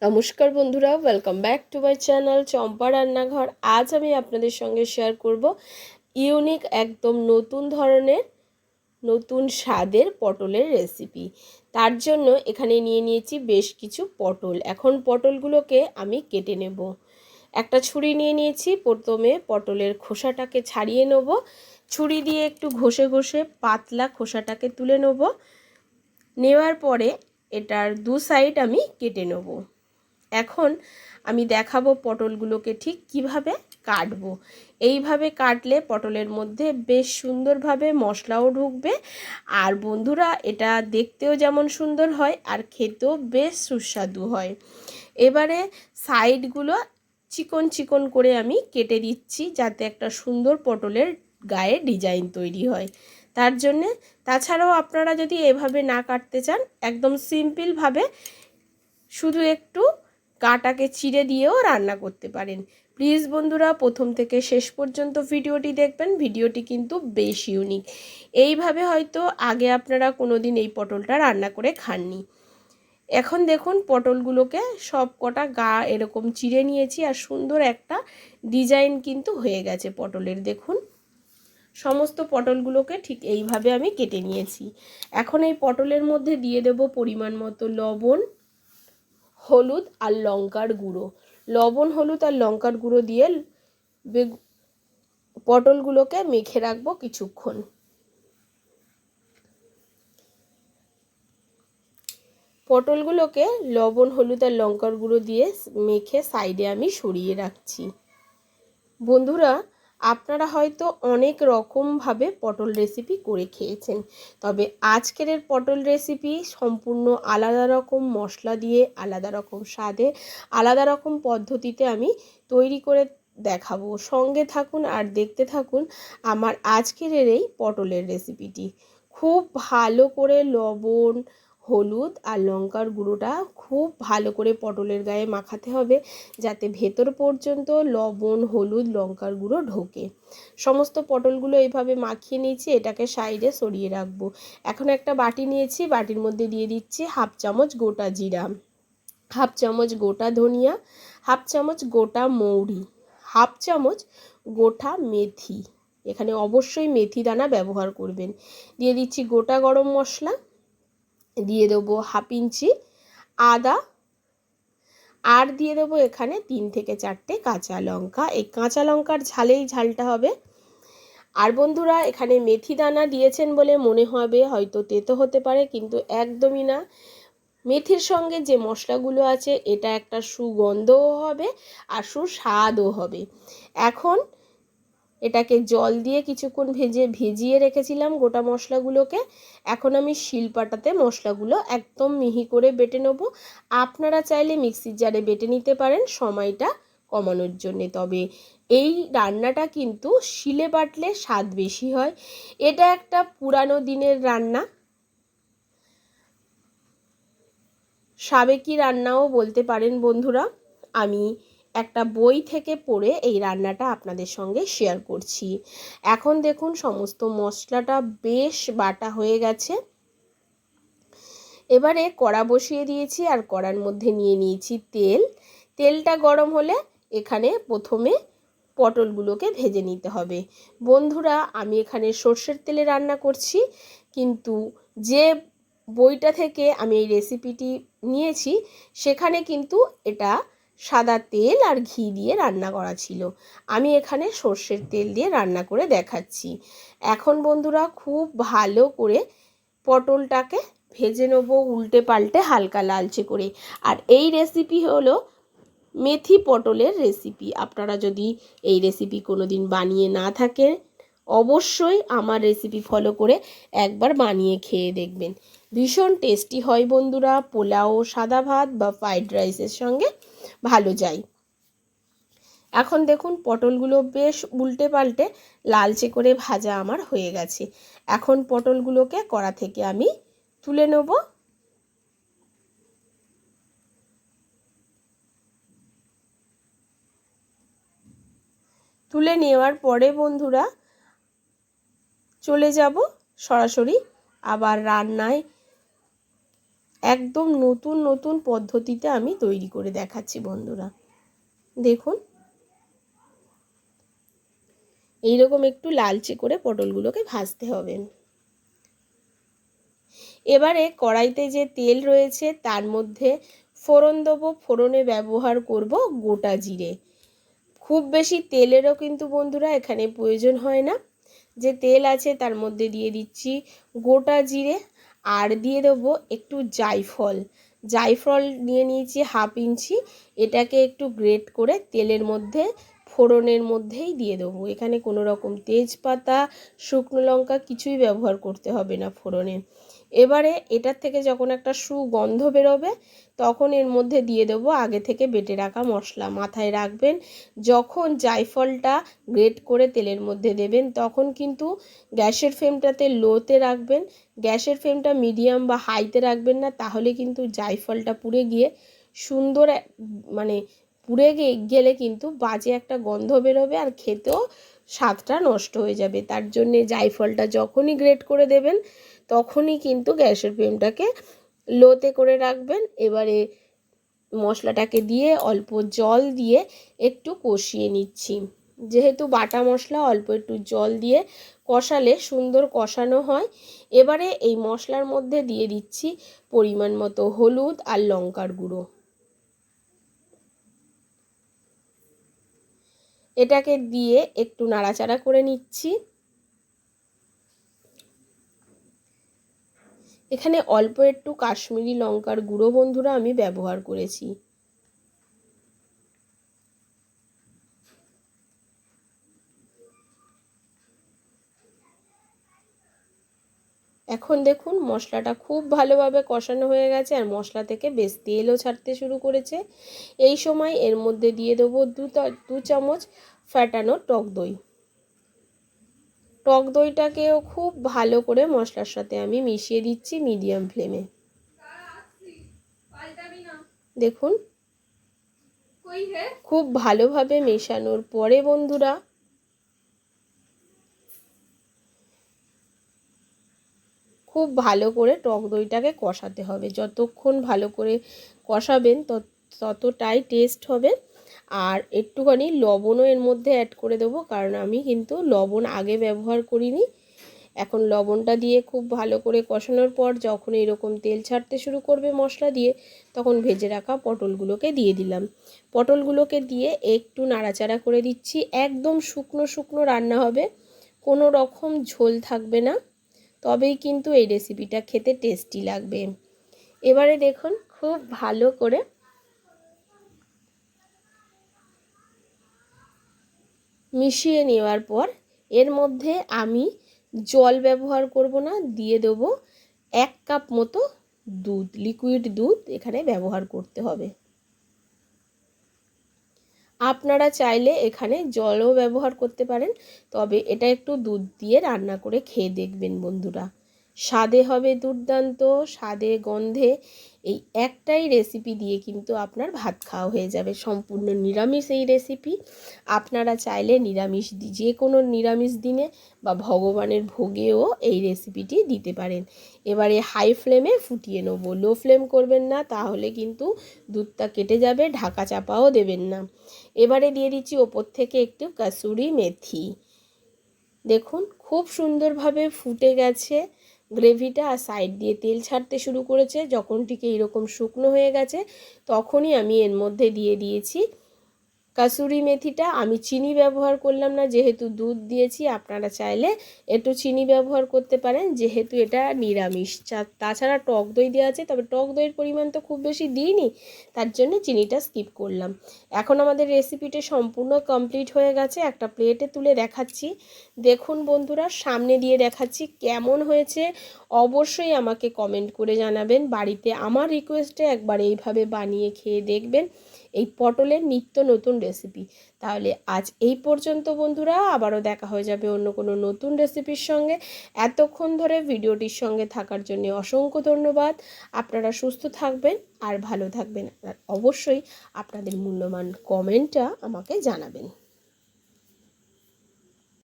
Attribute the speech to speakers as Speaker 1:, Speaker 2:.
Speaker 1: নমস্কার বন্ধুরা, welcome back to my channel Champa Rannaghar. আজ আমি আপনাদের সঙ্গে শেয়ার করব ইউনিক একদম নতুন ধরনের নতুন স্বাদের পটলের রেসিপি। তার জন্য এখানে নিয়ে নিয়েছি বেশ কিছু পটল। এখন পটলগুলোকে আমি কেটে নেব। একটা ছুরি নিয়ে নিয়েছি। প্রথমে পটলের খোসাটাকে ছাড়িয়ে নেব। ছুরি দিয়ে একটু ঘষে ঘষে পাতলা খোসাটাকে তুলে নেব। নেওয়ার পরে এটার দু সাইড আমি কেটে নেব। এখন আমি দেখাবো পটলগুলোকে ঠিক কিভাবে কাটবো। এইভাবে কাটলে পটলের মধ্যে বেশ সুন্দরভাবে মশলাও ঢুকবে, আর বন্ধুরা এটা দেখতেও যেমন সুন্দর হয় আর খেতেও বেশ সুস্বাদু হয়। এবারে সাইডগুলো চিকন চিকন করে আমি কেটে দিচ্ছি, যাতে একটা সুন্দর পটলের গায়ে ডিজাইন তৈরি হয়। তার জন্যে তাছাড়াও আপনারা যদি এভাবে না কাটতে চান, একদম সিম্পলভাবে শুধু একটু কাটাকে চিড়ে দিয়েও রান্না করতে পারেন। প্লিজ বন্ধুরা, প্রথম থেকে শেষ পর্যন্ত ভিডিওটি দেখবেন। ভিডিওটি কিন্তু বেশ ইউনিক। এইভাবে হয়তো আগে আপনারা কোনো দিন এই পটলটা রান্না করে খাননি। এখন দেখুন পটলগুলোকে সব কটা গা এরকম চিড়ে নিয়েছি, আর সুন্দর একটা ডিজাইন কিন্তু হয়ে গেছে পটলের। দেখুন সমস্ত পটলগুলোকে ঠিক এইভাবে আমি কেটে নিয়েছি। এখন এই পটলের মধ্যে দিয়ে দেব পরিমাণ মতো লবণ, হলুদ আর লঙ্কার গুঁড়ো। লবণ, হলুদ আর লঙ্কার গুঁড়ো দিয়ে পটলগুলোকে মেখে রাখবো কিছুক্ষণ। পটলগুলোকে লবণ, হলুদ আর লঙ্কার গুঁড়ো দিয়ে মেখে সাইডে আমি সরিয়ে রাখছি। বন্ধুরা, আপনারা হয়তো অনেক রকমভাবে পটল রেসিপি করে খেয়েছেন, তবে আজকের পটল রেসিপি সম্পূর্ণ আলাদা রকম মশলা দিয়ে, আলাদা রকম স্বাদে, আলাদা রকম পদ্ধতিতে আমি তৈরি করে দেখাবো। সঙ্গে থাকুন আর দেখতে থাকুন আমার আজকের এই পটলের রেসিপিটি। খুব ভালো করে লবণ, হলুদ আর লঙ্কার গুঁড়োটা খুব ভালো করে পটলের গায়ে মাখাতে হবে, যাতে ভেতর পর্যন্ত লবণ, হলুদ, লঙ্কার গুঁড়ো ঢোকে। সমস্ত পটলগুলো এইভাবে মাখিয়ে নিয়েছি, এটাকে সাইডে সরিয়ে রাখবো। এখন একটা বাটি নিয়েছি, বাটির মধ্যে দিয়ে দিচ্ছি হাফ চামচ গোটা জিরা, হাফ চামচ গোটা ধনিয়া, হাফ চামচ গোটা মৌরি, হাফ চামচ গোটা মেথি। এখানে অবশ্যই মেথি দানা ব্যবহার করবেন। দিয়ে দিচ্ছি গোটা গরম মশলা, দিয়ে দেবো হাফ ইঞ্চি আদা, আর দিয়ে দেবো এখানে 3 থেকে 4টে কাঁচা লঙ্কা। এই কাঁচা লঙ্কার ঝালেই ঝালটা হবে। আর বন্ধুরা, এখানে মেথি দানা দিয়েছেন বলে মনে হবে হয়তো তেতো হতে পারে, কিন্তু একদমই না। মেথির সঙ্গে যে মশলাগুলো আছে এটা একটা সুগন্ধও হবে আর সুস্বাদও হবে। এখন এটাকে জল দিয়ে কিছুক্ষণ ভিজিয়ে রেখেছিলাম গোটা মশলাগুলোকে। এখন আমি শিলপাটাতে মশলাগুলো একদম মিহি করে বেটে নেব। আপনারা চাইলে মিক্সির জারে বেটে নিতে পারেন সময়টা কমানোর জন্যে, তবে এই রান্নাটা কিন্তু শিলে বাটলে স্বাদ বেশি হয়। এটা একটা পুরানো দিনের রান্না, সাবেকি রান্নাও বলতে পারেন বন্ধুরা। আমি একটা বই থেকে পড়ে এই রান্নাটা আপনাদের সঙ্গে শেয়ার করছি। এখন দেখুন সমস্ত মশলাটা বেশ বাটা হয়ে গেছে। এবারে কড়া বসিয়ে দিয়েছি, আর কড়ার মধ্যে নিয়ে নিয়েছি তেল। তেলটা গরম হলে এখানে প্রথমে পটলগুলোকে ভেজে নিতে হবে। বন্ধুরা, আমি এখানে সর্ষের তেলে রান্না করছি, কিন্তু যে বইটা থেকে আমি এই রেসিপিটি নিয়েছি সেখানে কিন্তু এটা সাদা তেল আর ঘি দিয়ে রান্না করা ছিল। আমি এখানে সর্ষের তেল দিয়ে রান্না করে দেখাচ্ছি। এখন বন্ধুরা খুব ভালো করে পটলটাকে ভেজে নেব উল্টে পাল্টে হালকা লালচে করে। আর এই রেসিপি হলো মেথি পটলের রেসিপি। আপনারা যদি এই রেসিপি কোনো দিন বানিয়ে না থাকেন, অবশ্যই আমার রেসিপি ফলো করে একবার বানিয়ে খেয়ে দেখবেন। ভীষণ টেস্টি হয় বন্ধুরা। পোলাও, সাদা ভাত বা ফ্রাইড রাইসের সঙ্গে ভালো যায়। এখন দেখুন পটলগুলো বেশ উল্টে পাল্টে লালচে করে ভাজা আমার হয়ে গেছে। এখন পটলগুলোকে কড়া থেকে আমি তুলে নেব। তুলে নেওয়ার পরে বন্ধুরা চলে যাব সরাসরি আবার রান্নায়। একদম নতুন নতুন পদ্ধতিতে আমি তৈরি করে দেখাচ্ছি বন্ধুরা। দেখুন এইরকম একটু লালচে করে পটলগুলোকে ভাজতে হবে। এবারে কড়াইতে যে তেল রয়েছে তার মধ্যে ফোড়ন দেবো। ফোড়নে ব্যবহার করব গোটা জিরে। খুব বেশি তেলেরও কিন্তু বন্ধুরা এখানে প্রয়োজন হয় না। যে তেল আছে তার মধ্যে দিয়ে দিচ্ছি গোটা জিরে, আর দিয়ে দেবো একটু জায়ফল। জায়ফল নিয়ে নিয়েছি 1/2 ইঞ্চি। এটাকে একটু গ্রেট করে তেলের মধ্যে ফোড়নের মধ্যেই দিয়ে দেবো। এখানে কোনো রকম তেজপাতা, শুকনো লঙ্কা কিছুই ব্যবহার করতে হবে না ফোড়নে। এবারে এটার থেকে যখন একটা সুগন্ধ বেরোবে তখন এর মধ্যে দিয়ে দেবো আগে থেকে বেটে রাখা মশলা। মাথায় রাখবেন যখন জায়ফলটা গ্রেট করে তেলের মধ্যে দেবেন তখন কিন্তু গ্যাসের ফ্লেমটাতে লোতে রাখবেন। গ্যাসের ফ্লেমটা মিডিয়াম বা হাইতে রাখবেন না, তাহলে কিন্তু জায়ফলটা পুড়ে গিয়ে সুন্দর মানে পুড়ে গেলে কিন্তু বাজে একটা গন্ধ বেরোবে আর খেতেও স্বাদটা নষ্ট হয়ে যাবে। তার জন্যে জায়ফলটা যখনই গ্রেট করে দেবেন তখনই কিন্তু গ্যাসের ফ্লেমটাকে লোতে করে রাখবেন। এবারে মশলাটাকে দিয়ে অল্প জল দিয়ে একটু কষিয়ে নিচ্ছি। যেহেতু বাটা মশলা অল্প একটু জল দিয়ে কষালে সুন্দর কষানো হয়। এবারে এই মশলার মধ্যে দিয়ে দিচ্ছি পরিমাণ মতো হলুদ আর লঙ্কার গুঁড়ো। এটাকে দিয়ে একটু নাড়াচাড়া করে নিচ্ছি। এখানে অল্প একটু কাশ্মীরি লঙ্কার গুঁড়ো বন্ধুরা আমি ব্যবহার করেছি। এখন দেখুন মশলাটা খুব ভালোভাবে কষানো হয়ে গেছে আর মশলা থেকে বেশ তেলও ছাড়তে শুরু করেছে। এই সময় এর মধ্যে দিয়ে দেবো 2 চামচ ফ্যাটানো টক দই। টক দইটাকেও খুব ভালো করে মশলার সাথে আমি মিশিয়ে দিচ্ছি মিডিয়াম ফ্লেমে। দেখুন খুব ভালোভাবে মেশানোর পরে বন্ধুরা খুব ভালো করে টক দইটাকে কষাতে হবে। যতক্ষণ ভালো করে কষাবেন ততটাই টেস্ট হবে। আর একটুখানি লবণও এর মধ্যে অ্যাড করে দেবো, কারণ আমি কিন্তু লবণ আগে ব্যবহার করিনি। এখন লবণটা দিয়ে খুব ভালো করে কষানোর পর যখন এরকম তেল ছাড়তে শুরু করবে মশলা দিয়ে, তখন ভেজে রাখা পটলগুলোকে দিয়ে দিলাম। পটলগুলোকে দিয়ে একটু নাড়াচাড়া করে দিচ্ছি। একদম শুকনো শুকনো রান্না হবে, কোনো রকম ঝোল থাকবে না, তবেই কিন্তু এই রেসিপিটা খেতে টেস্টি লাগবে। এবারে দেখুন খুব ভালো করে মিশিয়ে নেওয়ার পর এর মধ্যে আমি জল ব্যবহার করব না, দিয়ে দেবো 1 কাপ মতো দুধ, লিকুইড দুধ এখানে ব্যবহার করতে হবে। আপনারা চাইলে এখানে জলও ব্যবহার করতে পারেন, তবে এটা একটু দুধ দিয়ে রান্না করে খেয়ে দেখবেন বন্ধুরা। স্বাদে হবে দুর্দান্ত, স্বাদে গন্ধে এই একটাই রেসিপি দিয়ে কিন্তু আপনার ভাত খাওয়া হয়ে যাবে। সম্পূর্ণ নিরামিষ এই রেসিপি। আপনারা চাইলে নিরামিষ যে কোনো নিরামিষ দিনে বা ভগবানের ভোগেও এই রেসিপিটি দিতে পারেন। এবারে হাই ফ্লেমে ফুটিয়ে নেবো, লো ফ্লেম করবেন না, তাহলে কিন্তু দুধটা কেটে যাবে। ঢাকা চাপাও দেবেন না। এবারে দিয়ে দিচ্ছি ওপর থেকে একটু কাসুরি মেথি। দেখুন খুব সুন্দরভাবে ফুটে গেছে গ্রেভিটা, আর সাইড দিয়ে তেল ছাড়তে শুরু করেছে। যখন ঠিক এরকম শুকনো হয়ে গেছে তখনই আমি এর মধ্যে দিয়ে দিয়েছি কাসুরি মেথিটা। আমি চিনি ব্যবহার করলাম না, যেহেতু দুধ দিয়েছি। আপনারা চাইলে একটু চিনি ব্যবহার করতে পারেন, যেহেতু এটা নিরামিষ। তাছাড়া টক দই দেওয়া আছে, তবে টক দইয়ের পরিমাণ তো খুব বেশি দিইনি, তার জন্য চিনিটা স্কিপ করলাম। এখন আমাদের রেসিপিটা সম্পূর্ণ কমপ্লিট হয়ে গেছে। একটা প্লেটে তুলে দেখাচ্ছি। দেখুন বন্ধুরা, সামনে দিয়ে দেখাচ্ছি কেমন হয়েছে অবশ্যই আমাকে কমেন্ট করে জানাবেন। বাড়িতে আমার রিকোয়েস্টে একবার এইভাবে বানিয়ে খেয়ে দেখবেন এই পটলের নিত্য নতুন রেসিপি। তাহলে আজ এই পর্যন্ত বন্ধুরা, আবারও দেখা হয়ে যাবে অন্য কোনো নতুন রেসিপির সঙ্গে। এতক্ষণ ধরে ভিডিওটির সঙ্গে থাকার জন্য অসংখ্য ধন্যবাদ। আপনারা সুস্থ থাকবেন আর ভালো থাকবেন, আর অবশ্যই আপনাদের মূল্যবান কমেন্টটা আমাকে জানাবেন।